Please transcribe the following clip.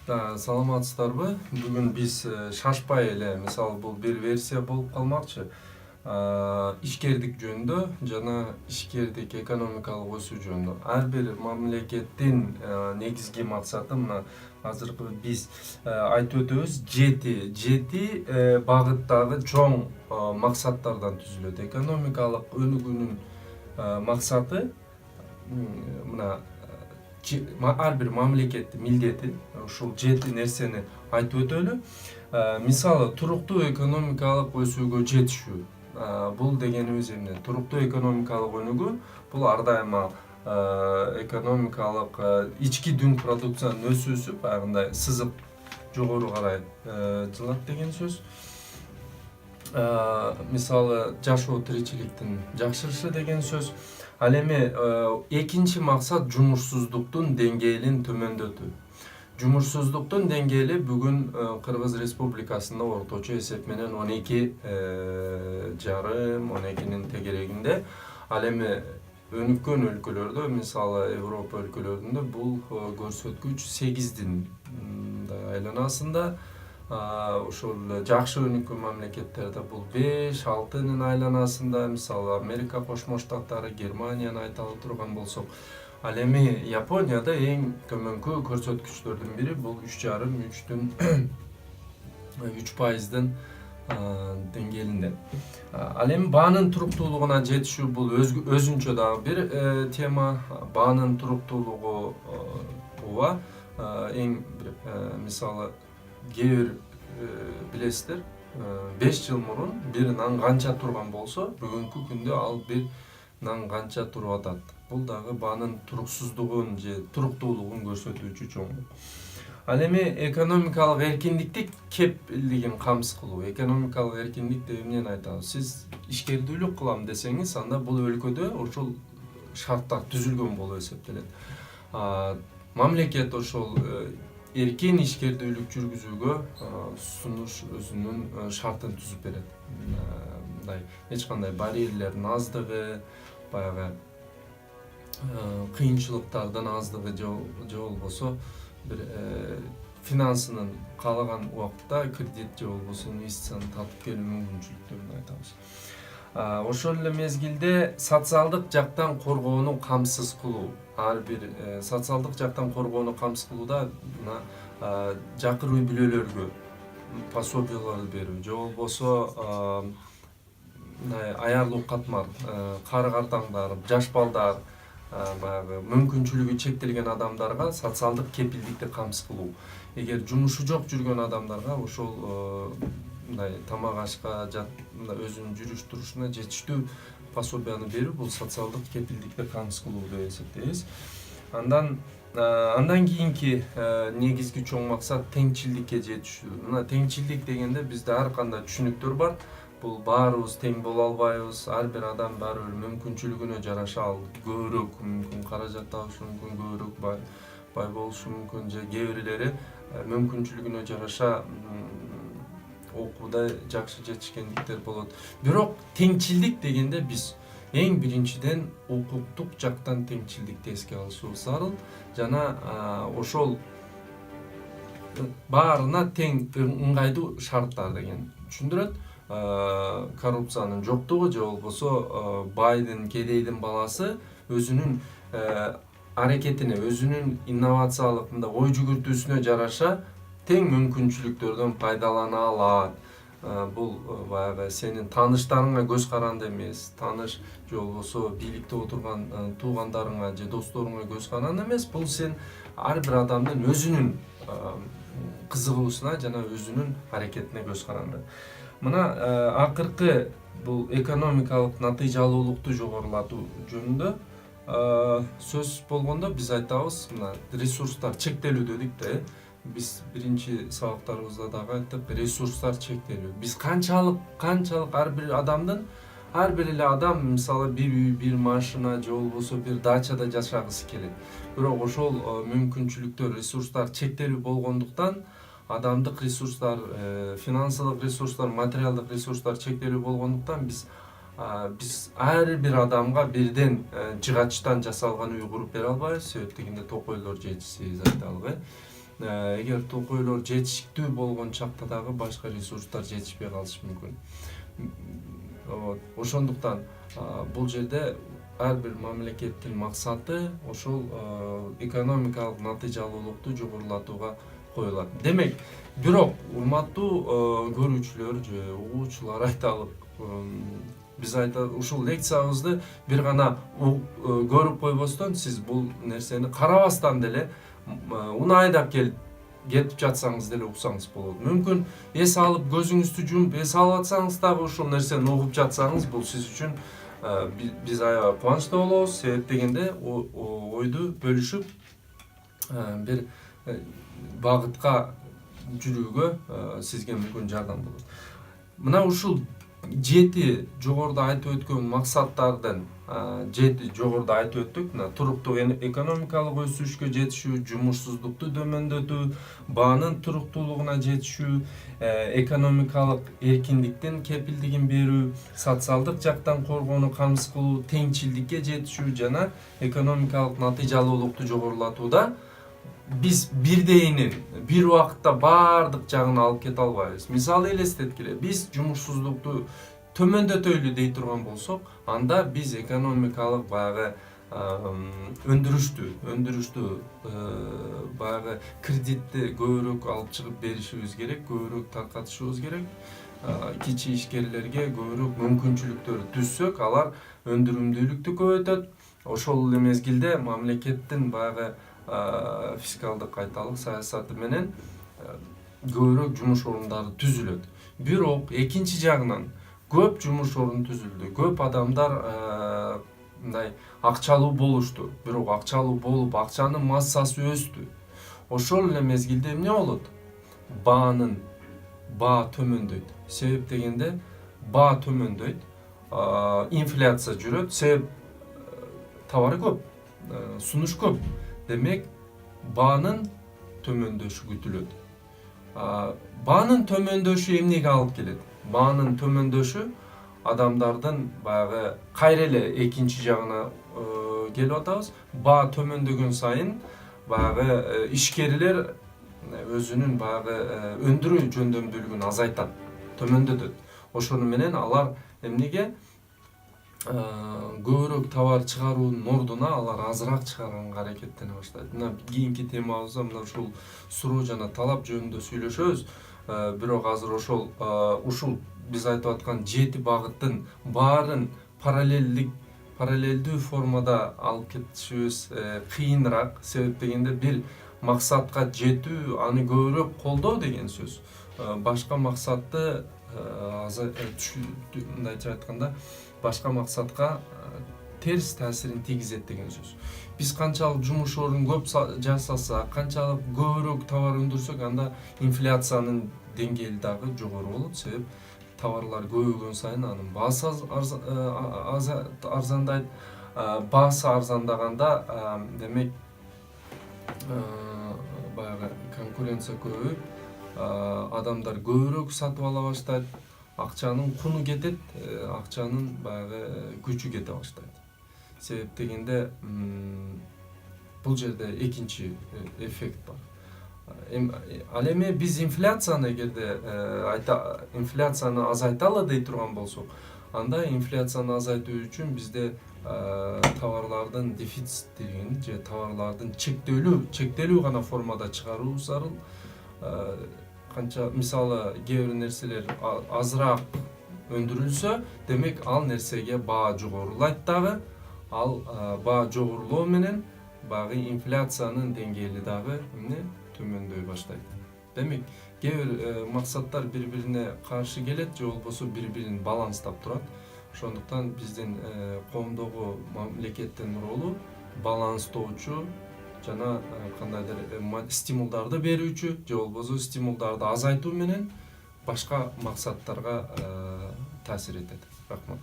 Саламатсыздарбы? Бүгүн биз шашпай эле, мисалы бул бир версия болуп калмакчы. Ишкердик жөнүндө жана ишкердик экономикалык өсүү жөнүндө. Ар бир мамлекеттин негизги максаты мына азыркы биз айтып өтөбүз, жети багыттагы чоң максаттардан түзүлөт. Экономикалык өнүгүүнүн максаты мына ар бир мамлекеттин милдети ушул жети нерсени айтып өтөлү. Мисалы туруктуу экономикалык өсүүгө жетишүү. Бул дегенибиз эмне? Туруктуу экономикалык өнүгүү бул ар дайыма экономикалык ички дүң продукциянын өсүүсү, баягындай сызык жогору карай жылат деген сөз. Мисалы жашоо тиричиликтин жакшырышы деген сөз. Ал эми экинчи максат жумушсуздуктун деңгээлин төмөндөтүү. Жумушсуздуктун деңгээли бүгүн Кыргыз Республикасында орточо эсеп менен 12,5-12-нин тегерегинде. Ал эми өнүккөн өлкөлөрдө, мисалы Европа өлкөлөрүндө бул көрсөткүч 8-дин айланасында. Ошол жакшы өнүккөн мамлекеттерде бул 5-6-нын айланасында, мисалы Америка Кошмо Штаттары, Германияны айта турган болсок. Ал эми Японияда эң төмөнкү көрсөткүчтөрдүн бири бул 3,5-3,3%-дин деңгээлинде. Ал эми баанын туруктуулугуна жетишүү бул өзүнчө дагы бир тема. Баанын туруктуулугу буга эң бир мисалы кээ бир билесиздер, 5 жыл мурун бир нан канча турган болсо, бүгүнкү күндө ал бир нан канча туруп атат. Бул дагы баанын туруксуздугун же туруктуулугун көрсөтүүчү чоң. Ал эми экономикалык эркиндикти кепилдигин камсыз кылуу. Экономикалык эркиндик деп эмнени айтабыз? Сиз ишкердүүлүк кылам десеңиз, анда бул өлкөдө ошол шарттар түзүлгөн болуп эсептелет. Мамлекет ошол эркин ишкердүүлүк жүргүзүүгө сунуш өзүнүн шартын түзүп берет. Мындай эч кандай барьерлердин аздыгы, баягы кыйынчылыктардын аздыгы же болбосо бир финансынын каалаган убакытта кредит же болбосо инвестицияны татып келүү мүмкүнчүлүктөрүн айтабыз. Ошол эле мезгилде социалдык жактан коргоону камсыз кылуу. Ар бир социалдык жактан коргоону камсыз кылууда мына жакыр үй бүлөлөргө пособияларды берүү же болбосо аярлуу катмар, кары картаңдар, жаш балдар, баягы мүмкүнчүлүгү чектелген адамдарга социалдык кепилдикти камсыз кылуу. Эгер жумушу жок жүргөн адамдарга ошол мындай тамак ашка, өзүнүн жүрүш турушуна жетиштүү пособияны берүү бул социалдык кепилдикти камсыз кылуу деп эсептейбиз. Андан кийинки негизги чоң максат теңчилдикке жетишүү. Мына теңчилдик дегенде бизде ар кандай түшүнүктөр бар. Бул баарыбыз тең боло албайбыз. Ар бир адам бар бир мүмкүнчүлүгүнө жараша ал көбүрөөк мүмкүн каражат табышы мүмкүн, көбүрөөк бай болушу мүмкүн, же кээ бирлери мүмкүнчүлүгүнө жараша окууда жакшы жетишкендиктер болот. Бирок теңчилдик дегенде биз эң биринчиден укуктук жактан теңчилдикти эске алышыбыз зарыл. Жана ошол баарына тең ыңгайдуу шарттар деген түшүндүрөт. Коррупциянын жоктугу же болбосо байдын, кедейдин баласы өзүнүн аракетине, өзүнүн инновациялык ой жүгүртүүсүнө жараша тең мүмкүнчүлүктөрдөн пайдалана алат. Бул баягы сенин тааныштарыңа көз каранды эмес, тааныш же болбосо бийликте отурган туугандарыңа же досторуңа көз каранды эмес. Бул сен ар бир адамдын өзүнүн кызыгуусуна жана өзүнүн аракетине көз каранды. Мына акыркы бул экономикалык натыйжалуулукту жогорулатуу жөнүндө сөз болгондо биз айтабыз, мына ресурстар чектелүү дедик да. Биз биринчи сабактарыбызда дагы айттык, ресурстар чектелүү. Биз канчалык ар бир адамдын, ар бир эле адам мисалы бир үй, бир машина же болбосо бир дачада жашагысы келет. Бирок ошол мүмкүнчүлүктөр, ресурстар чектелүү болгондуктан, адамдык ресурстар, финансылык ресурстар, материалдык ресурстар чектелүү болгондуктан биз ар бир адамга бирден жыгачтан жасалган үй куруп бере албайбыз. Себеп дегенде токойлор жетишсиз айталык. эгер токойлор жетиштүү болгон чакта дагы башка ресурстар жетишпей калышы мүмкүн. Ошондуктан бул жерде ар бир мамлекеттин максаты ошол экономикалык натыйжалуулукту жогорулатууга коюлат. Демек, бирок урматтуу көрүүчүлөр же угуучулар айталы, биз ушул лекциябызды бир гана көрүп койбостон, сиз бул нерсени карабастан деле унайдап кетип жатсаңыз деле уксаңыз болот. Мүмкүн эс алып көзүңүздү жумуп эс алып атсаңыз дагы ушул нерсени угуп жатсаңыз, бул сиз үчүн биз аябай кубанычтуу болобуз. Себеп дегенде ойду бөлүшүп бир багытка жүрүүгө сизге мүмкүн жардам болот. Мына ушул 7 жогоруда айтып өткөн максаттардын 7 жогоруда айтып өттүк. Мына туруктуу экономикалык өсүшкө жетишүү, жумушсуздукту төмөндөтүү, баанын туруктуулугуна жетишүү, экономикалык эркиндиктин кепилдигин берүү, социалдык жактан коргоону камсыз кылуу, теңчилдикке жетишүү жана экономикалык натыйжалуулукту жогорулатууда биз бирдейинин бир убакытта баардык жагын алып кете албайбыз. Мисалы элестеткиле, биз жумушсуздукту төмөндөтөйлү дей турган болсок, анда биз экономикалык баягы өндүрүштү баягы кредитти көбүрөөк алып чыгып беришибиз керек, көбүрөөк таркатышыбыз керек. Кичи ишкерлерге көбүрөөк мүмкүнчүлүктөр түзсөк, алар өндүрүмдүүлүктү көбөйтөт. Ошол эле мезгилде мамлекеттин баягы фискалдык кайталык саясаты менен көбүрөөк жумуш орундары түзүлөт. Бирок экинчи жагынан көп жумуш орун түзүлдү. Көп адамдар мындай акчалуу болушту. Бирок акчалуу болуп, акчанын массасы өстү. Ошол эле мезгилде эмне болот? Баа төмөндөйт. Себеп дегенде баа төмөндөйт, инфляция жүрөт. Себеп товары көп, сунуш көп. Демек, баанын төмөндөшү күтүлөт. Баанын төмөндөшү эмнеге алып келет? Баанын төмөндөшү адамдардын баягы кайра эле экинчи жагына келип атабыз. Баа төмөндөгөн сайын баягы ишкерлер өзүнүн баягы өндүрүү жөндөмдүүлүгүн азайтат, төмөндөтөт. Ошону менен алар эмнеге көбүрөөк товар чыгаруунун ордуна алар азыраак чыгарганга аракеттене баштайт. Мына кийинки темабызда мына ушул суроо жана талап жөнүндө сүйлөшөбүз. Бирок азыр ушул биз айтып аткан 7 багыттын баарын параллелдүү формада алып кетишибиз кыйыныраак. Себеп дегенде бир максатка жетүү, аны көбүрөөк колдоо деген сөз. Башка максатты мындайча айтканда башка максатка терс таасирин тийгизет деген сөз. Биз канчалык жумуш орун көп жасасак, канчалык көбүрөөк товар өндүрсөк, анда инфляциянын деңгээли дагы жогору болот. Себеп товарлар көбөйгөн сайын анын баасы арзандайт. Баасы арзандаганда демек баягы конкуренция көбөйүп, адамдар көбүрөөк сатып ала баштайт. Акчанын куну кетет, акчанын баягы күчү кете баштайт. Себеп дегенде бул жерде экинчи эффект бар. Ал эми биз инфляцияны эгерде инфляцияны азайталы дей турган болсок, анда инфляцияны азайтуу үчүн бизде товарлардын дефициттигин же товарлардын чектелүү гана формада чыгаруу зарыл. Канча мисалы кээ бир нерселер азыраак өндүрүлсө, демек ал нерсеге баа жогорулайт дагы. Ал баа жогорулоо менен баягы инфляциянын деңгээли дагы төмөндөй баштайт. Демек, кээ бир максаттар бири-бирине каршы келет, же болбосо бири-бирин баланстап турат. Ошондуктан биздин коомдогу мамлекеттин ролу баланстоочу жана кандайдыр стимулдарды берүүчү, же болбосо стимулдарды азайтуу менен башка максаттарга таасир этет. Рахмат.